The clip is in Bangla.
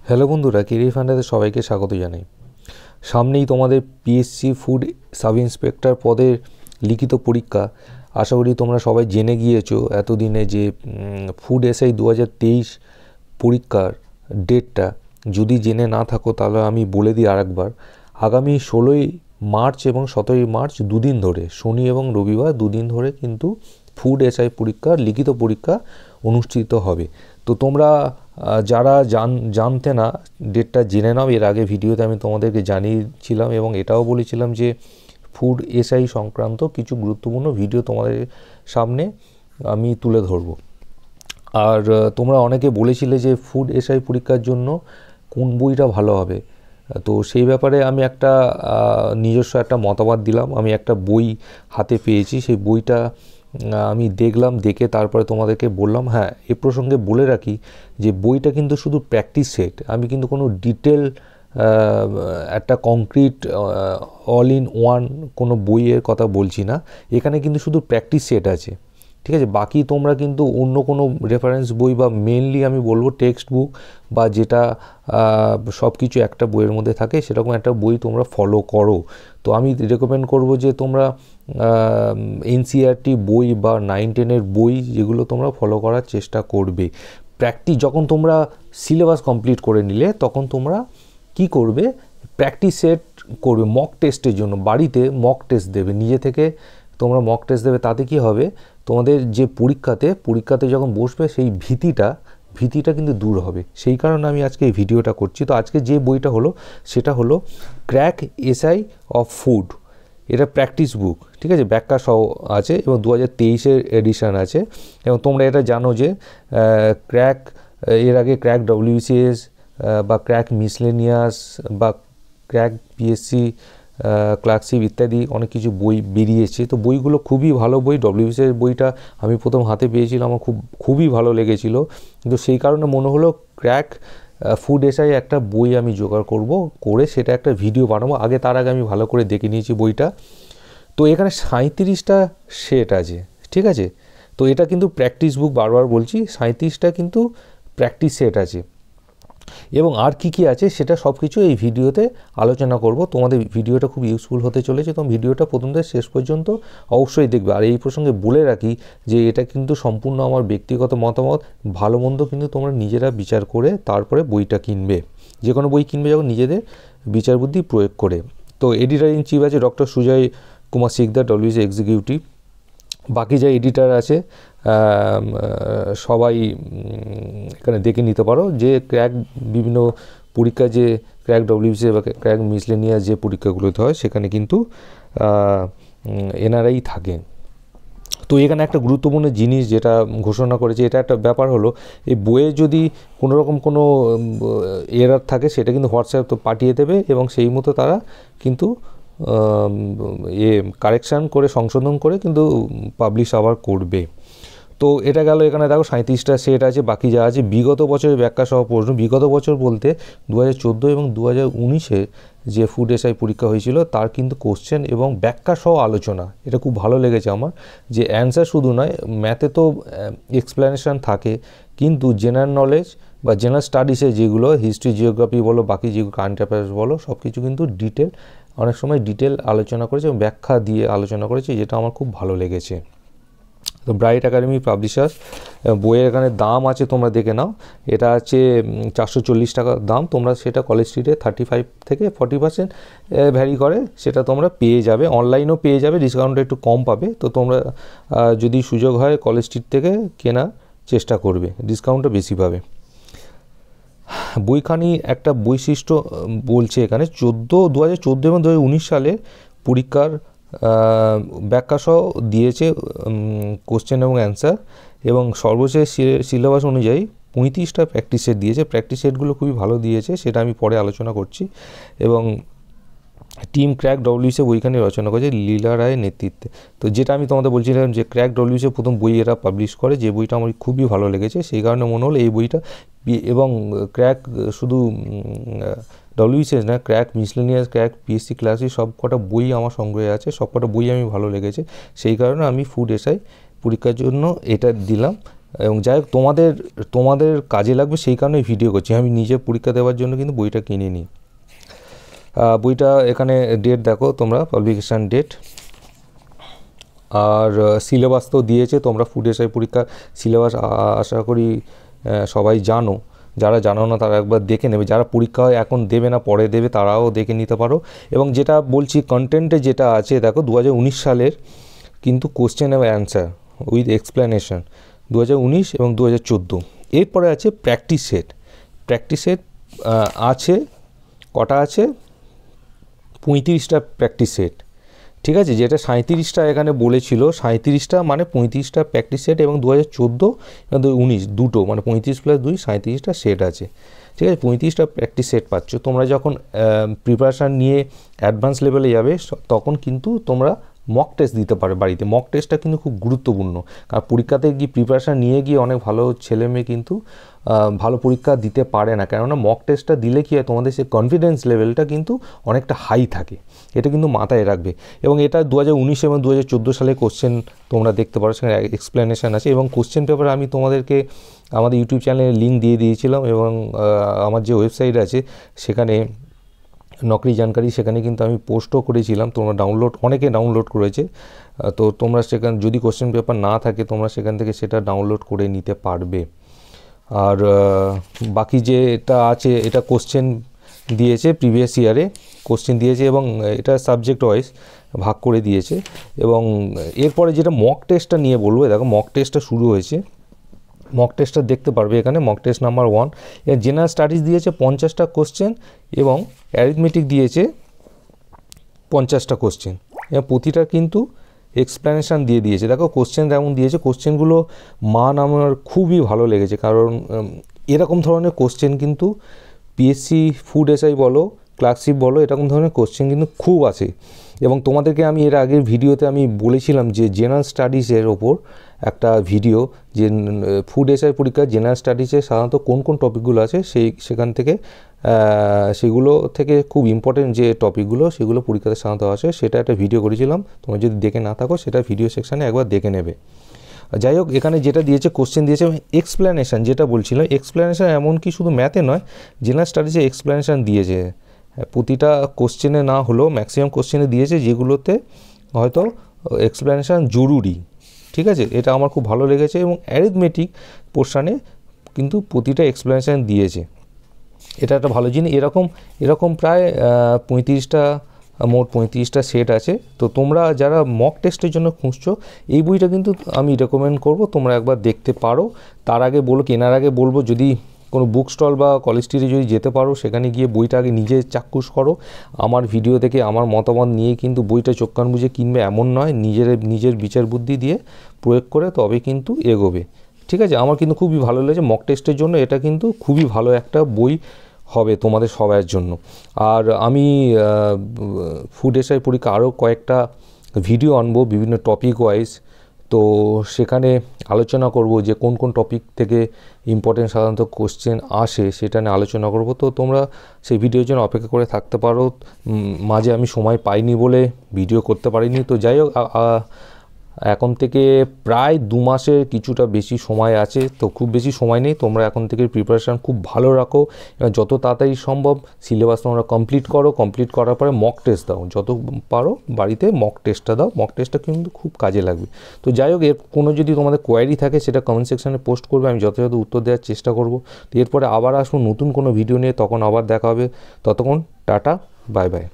হ্যালো বন্ধুরা, কেরিয়ার ফান্ডাতে সবাইকে স্বাগত জানাই। সামনেই তোমাদের পিএসসি ফুড সাব ইন্সপেক্টর পদের লিখিত পরীক্ষা। আশা করি তোমরা সবাই জেনে গিয়েছো এতদিনে যে ফুড এসআই 2023 পরীক্ষার ডেটটা। যদি জেনে না থাকো তাহলে আমি বলে দিই আরেকবার। আগামী 16ই মার্চ এবং 17ই মার্চ দুদিন ধরে, শনি এবং রবিবার দুদিন ধরে কিন্তু ফুড এসআই পরীক্ষার লিখিত পরীক্ষা অনুষ্ঠিত হবে। তো তোমরা যারা জানতে না ডেটটা জেনে নাও। এর আগে ভিডিওতে আমি তোমাদেরকে জানিয়েছিলাম এবং এটাও বলেছিলাম যে ফুড এসআই সংক্রান্ত কিছু গুরুত্বপূর্ণ ভিডিও তোমাদের সামনে আমি তুলে ধরবো। আর তোমরা অনেকে বলেছিলে যে ফুড এসআই পরীক্ষার জন্য কোন বইটা ভালো হবে। তো সেই ব্যাপারে আমি একটা নিজস্ব একটা মতামত দিলাম। আমি একটা বই হাতে পেয়েছি, সেই বইটা আমি দেখলাম, দেখে তারপরে তোমাদেরকে বললাম। হ্যাঁ, এ প্রসঙ্গে বলে রাখি যে বইটা কিন্তু শুধু প্র্যাকটিস সেট। আমি কিন্তু কোনো ডিটেল একটা কংক্রিট অল ইন ওয়ান কোনো বইয়ের কথা বলছি না। এখানে কিন্তু শুধু প্র্যাকটিস সেট আছে, ঠিক আছে। বাকি তোমরা কিন্তু অন্য কোনো রেফারেন্স বই বা মেনলি আমি বলবো টেক্সট বুক বা যেটা সব কিছু একটা বইয়ের মধ্যে থাকে সেরকম একটা বই তোমরা ফলো করো। তো আমি রেকমেন্ড করব যে তোমরা এনসিইআরটি বই বা 9-10 বই যেগুলো তোমরা ফলো করার চেষ্টা করবে। যখন তোমরা সিলেবাস কমপ্লিট করে নিলে তখন তোমরা কি করবে, প্র্যাকটিস সেট করবে মক টেস্টের জন্য। বাড়িতে মক টেস্ট দেবে, নিজে থেকে তোমরা মক টেস্ট দেবে। তাতে কি হবে, তোমাদের যে পরীক্ষাতে যখন বসবে সেই ভীতিটা কিন্তু দূর হবে। সেই কারণে আমি আজকে এই ভিডিওটা করছি। তো আজকে যে বইটা হলো সেটা হলো ক্র্যাক এসআই অফ ফুড। এটা প্র্যাকটিস বুক, ঠিক আছে, ব্যাখ্যা সহ আছে এবং 2023 এডিশন আছে। এবং তোমরা এটা জানো যে এর আগে ক্র্যাক ডব্লিউবিসিএস বা ক্র্যাক মিসলেনিয়াস বা ক্র্যাক পিএসসি ক্লার্কশিপ ইত্যাদি অনেক কিছু বই বেরিয়েছে। তো বইগুলো খুবই ভালো বই। ডব্লিউবিসিএস বইটা আমি প্রথম হাতে পেয়েছিলাম, আমার খুবই ভালো লেগেছিল। কিন্তু সেই কারণে মনে হলো ক্র্যাক ফুড এসআই একটা বই আমি জোগাড় করে সেটা একটা ভিডিও বানাবো। তার আগে আমি ভালো করে দেখে নিয়েছি বইটা। তো এখানে 37টা সেট আছে, ঠিক আছে। তো এটা কিন্তু প্র্যাকটিস বুক, বারবার বলছি, 37টা কিন্তু প্র্যাকটিস সেট আছে। এবং আর কি আছে সেটা সব কিছু এই ভিডিওতে আলোচনা করব। তোমাদের ভিডিওটা খুব ইউজফুল হতে চলেছে। তো ভিডিওটা প্রথম থেকে শেষ পর্যন্ত অবশ্যই দেখবে। আর এই প্রসঙ্গে বলে রাখি যে এটা কিন্তু সম্পূর্ণ আমার ব্যক্তিগত মতামত। ভালো মন্দ কিন্তু তোমরা নিজেরা বিচার করে তারপরে বইটা কিনবে। যে কোনো বই কিনবে যখন নিজেদের বিচার বুদ্ধি প্রয়োগ করে। তো এডিটর ইন চিফ আছে doctor Sujay Kumar Sikdar, WBC executive. বাকি যা এডিটার আছে সবাই এখানে দেখে নিতে পারো। যে ক্র্যাক বিভিন্ন পরীক্ষা, যে ক্র্যাক ডব্লিউবিসি বা ক্র্যাক মিসলেনিয়াস যে পরীক্ষাগুলোতে হয় সেখানে কিন্তু এনারাই থাকেন। তো এখানে একটা গুরুত্বপূর্ণ জিনিস যেটা ঘোষণা করেছে, এটা একটা ব্যাপার হলো, এই বইয়ে যদি কোনো রকম কোনো এরার থাকে সেটা কিন্তু হোয়াটসঅ্যাপ তো পাঠিয়ে দেবে এবং সেই মতো তারা কিন্তু কারেকশান করে, সংশোধন করে কিন্তু পাবলিশ আবার করবে। তো এটা গেল। এখানে দেখো 37টা সেট আছে। বাকি যা আছে বিগত বছরের ব্যাখ্যা সহ প্রশ্ন। বিগত বছর বলতে 2014 এবং 2019-এ যে ফুড এসআই পরীক্ষা হয়েছিল তার কিন্তু কোশ্চেন এবং ব্যাখ্যা সহ আলোচনা। এটা খুব ভালো লেগেছে আমার, যে অ্যান্সার শুধু নয়, ম্যাথে তো এক্সপ্লেনেশন থাকে কিন্তু জেনারেল নলেজ বা জেনারেল স্টাডিসে যেগুলো হিস্ট্রি, জিওগ্রাফি বলো, বাকি যেগুলো কারেন্ট অ্যাফেয়ার্স বলো, সব কিছু কিন্তু অনেক সময় ডিটেল আলোচনা করেছে এবং ব্যাখ্যা দিয়ে আলোচনা করেছে, যেটা আমার খুব ভালো লেগেছে। তো ব্রাইট একাডেমি পাবলিশার্স, বইয়ের এখানে দাম আছে, তোমরা দেখে নাও। এটা আছে 440 টাকা দাম। তোমরা সেটা কলেজ স্ট্রিটে 35 থেকে 40% ভ্যারি করে, সেটা তোমরা পেয়ে যাবে। অনলাইনেও পেয়ে যাবে, ডিসকাউন্টটা একটু কম পাবে। তো তোমরা যদি সুযোগ হয় কলেজ স্ট্রিট থেকে কেনার চেষ্টা করবে, ডিসকাউন্টটা বেশি পাবে। বইখানি একটা বৈশিষ্ট্য বলছে এখানে 2014 এবং 2019 সালে পরীক্ষার ব্যাখ্যা সহ দিয়েছে কোশ্চেন এবং অ্যান্সার। এবং সর্বশেষ সিলেবাস অনুযায়ী 35টা প্র্যাকটিস সেট দিয়েছে। প্র্যাকটিস সেটগুলো খুবই ভালো দিয়েছে, সেটা আমি পরে আলোচনা করছি। এবং টিম ক্র্যাক ডব্লিউবিসি বইখানি রচনা করেছে লীলা রায়ের নেতৃত্বে। তো যেটা আমি তোমাদের বলছিলাম যে ক্র্যাক ডব্লিউবিসি প্রথম বই এরা পাবলিশ করে, যে বইটা আমার খুবই ভালো লেগেছে, সেই কারণে মনে হলো এই বইটা। এবং ক্র্যাক শুধু ডব্লিউবিসিএস না, crack miscellaneous, crack PSC classic সব কটা বই আমার সংগ্রহে আছে, সব কটা বই আমি ভালো লেগেছে। সেই কারণে আমি ফুড এসআই পরীক্ষার জন্য এটা দিলাম এবং যাই হোক তোমাদের কাজে লাগবে সেই কারণে ভিডিও করছি। আমি নিজে পরীক্ষা দেওয়ার জন্য কিন্তু বইটা কিনে নিই। বইটা এখানে ডেট দেখো তোমরা, পাবলিকেশান ডেট, আর সিলেবাস তো দিয়েছে। তোমরা ফুড এসআই পরীক্ষার সিলেবাস আশা করি সবাই জানো, যারা জানো না তারা একবার দেখে নেবে। যারা পরীক্ষা এখন দেবে না পরে দেবে তারাও দেখে নিতে পারো। এবং যেটা বলছি কন্টেন্টে যেটা আছে দেখো 2019 সালের কিন্তু কোশ্চেন এবং অ্যান্সার উইথ এক্সপ্লেনেশন 2019 এবং 2014। এরপরে আছে প্র্যাকটিস সেট। প্র্যাকটিস সেট আছে কটা আছে, 35টা প্র্যাকটিস সেট, ঠিক আছে। যেটা 37টা এখানে বলেছিল, 37টা মানে 35টা প্র্যাকটিস সেট এবং 2014 এবং 2019 দুটো, মানে 35 + 2 37টা সেট আছে, ঠিক আছে। 35টা প্র্যাকটিস সেট পাচ্ছ। তোমরা যখন প্রিপারেশান নিয়ে অ্যাডভান্স লেভেলে যাবে তখন কিন্তু তোমরা মক টেস্ট দিতে পারে বাড়িতে। মক টেস্টটা কিন্তু খুব গুরুত্বপূর্ণ, কারণ পরীক্ষাতে গিয়ে প্রিপারেশান নিয়ে গিয়ে অনেক ভালো ছেলে মেয়ে কিন্তু ভালো পরীক্ষা দিতে পারে না, কেননা মক টেস্টটা দিলে কি হয় তোমাদের সেই কনফিডেন্স লেভেলটা কিন্তু অনেকটা হাই থাকে, এটা কিন্তু মাথায় রাখবে। এবং এটা 2019 এবং 2014 সালে কোশ্চেন তোমরা দেখতে পারো, সেখানে এক্সপ্লেনেশান আছে। এবং কোশ্চেন পেপার আমি তোমাদেরকে আমাদের ইউটিউব চ্যানেলে লিঙ্ক দিয়ে দিয়েছিলাম, এবং আমার যে ওয়েবসাইট আছে সেখানে নকরি জানকারি, সেখানে কিন্তু আমি পোস্টও করেছিলাম। তোমরা অনেকে ডাউনলোড করেছে, তো তোমরা সেখানে যদি কোশ্চেন পেপার না থাকে তোমরা সেখান থেকে সেটা ডাউনলোড করে নিতে পারবে। আর বাকি যে এটা আছে এটা কোশ্চেন দিয়েছে, প্রিভিয়াস ইয়ারে কোশ্চেন দিয়েছে এবং এটা সাবজেক্ট ওয়াইজ ভাগ করে দিয়েছে। এবং এরপরে যেটা মক টেস্টটা নিয়ে বলবো, দেখো মক টেস্টটা শুরু হয়েছে। মক টেস্টটা দেখতে পারবে এখানে, মক টেস্ট নাম্বার 1। এর জেনারেল স্টাডিজ দিয়েছে 50টা কোশ্চেন এবং অ্যারিথমেটিক দিয়েছে 50টা কোশ্চেন, এবং প্রতিটা কিন্তু এক্সপ্লেনেশান দিয়ে দিয়েছে। দেখো কোশ্চেন যেমন দিয়েছে, কোশ্চেনগুলো মান আমার খুবই ভালো লেগেছে, কারণ এরকম ধরনের কোশ্চেন কিন্তু পিএসসি ফুড এসআই বলো, ক্লার্কশিপ বলো, এরকম ধরনের কোশ্চেন কিন্তু খুব আছে। এবং তোমাদেরকে আমি এর আগের ভিডিওতে আমি বলেছিলাম যে জেনারেল স্টাডিজের ওপর একটা ভিডিও, যে ফুড এসআই পরীক্ষার জেনারেল স্টাডিজে সাধারণত কোন কোন টপিকগুলো আছে সেখান থেকে সেগুলো থেকে খুব ইম্পর্টেন্ট যে টপিকগুলো সেগুলো পরীক্ষাতে সাধারণত আসে, সেটা একটা ভিডিও করেছিলাম। তোমরা যদি দেখে না থাকো সেটা ভিডিও সেকশানে একবার দেখে নেবে। যাই হোক, এখানে যেটা দিয়েছে কোশ্চেন দিয়েছে এক্সপ্লেনেশান, যেটা বলছিলাম এক্সপ্লেনেশান এমনকি শুধু ম্যাথে নয়, জেনারেল স্টাডিজে এক্সপ্লেনেশান দিয়েছে। প্রতিটা কোশ্চেনে না হলেও ম্যাক্সিমাম কোশ্চেনে দিয়েছে যেগুলোতে হয়তো এক্সপ্লেনেশান জরুরি, ঠিক আছে। এটা আমার খুব ভালো লেগেছে। এবং অ্যারিথমেটিক পোর্শানে কিন্তু প্রতিটা এক্সপ্লেনেশান দিয়েছে, এটা একটা ভালো জিনিস। এরকম প্রায় 35টা সেট আছে। তো তোমরা যারা মক টেস্টের জন্য খুঁজছো এই বইটা কিন্তু আমি রেকমেন্ড করব, তোমরা একবার দেখতে পারো। তার আগে কেনার আগে বলবো, যদি কোনো বুক স্টল বা কলেজ স্ট্রিটে যদি যেতে পারো সেখানে গিয়ে বইটা আগে নিজে চাক্ষুষ করো। আমার ভিডিও থেকে আমার মতামত নিয়ে কিন্তু বইটা চোখ কান বুঝে কিনবে এমন নয়, নিজের বিচার বুদ্ধি দিয়ে প্রয়োগ করে তবে কিন্তু এগোবে, ঠিক আছে। আমার কিন্তু খুবই ভালো লেগেছে মক টেস্টের জন্য, এটা কিন্তু খুবই ভালো একটা বই হবে তোমাদের সবার জন্য। আর আমি ফুড এসআই পরীক্ষা আরও কয়েকটা ভিডিও আনবো বিভিন্ন টপিক ওয়াইজ, তো সেখানে আলোচনা করব যে কোন কোন টপিক থেকে ইম্পর্টেন্ট সাধারণত কোশ্চেন আসে সেটা নিয়ে আলোচনা করব। তো তোমরা সেই ভিডিওর জন্য অপেক্ষা করে থাকতে পারো। মাঝে আমি সময় পাইনি বলে ভিডিও করতে পারিনি। তো যাই হোক, এখন থেকে প্রায় 2 মাসের কিছুটা বেশি সময় আছে, তো খুব বেশি সময় নেই। তোমরা এখন থেকে প্রিপারেশান খুব ভালো রাখো, এবং যত তাড়াতাড়ি সম্ভব সিলেবাস তোমরা কমপ্লিট করো। কমপ্লিট করার পরে মক টেস্ট দাও, যত পারো বাড়িতে মক টেস্টটা দাও। মক টেস্টটা কিন্তু খুব কাজে লাগবে। তো যাই হোক, এর কোনো যদি তোমাদের কোয়ারি থাকে সেটা কমেন্ট সেকশানে পোস্ট করবে, আমি যথাযথ উত্তর দেওয়ার চেষ্টা করব। তো এরপরে আবার আসবো নতুন কোনো ভিডিও নিয়ে, তখন আবার দেখা হবে। ততক্ষণ টাটা, বাই বাই।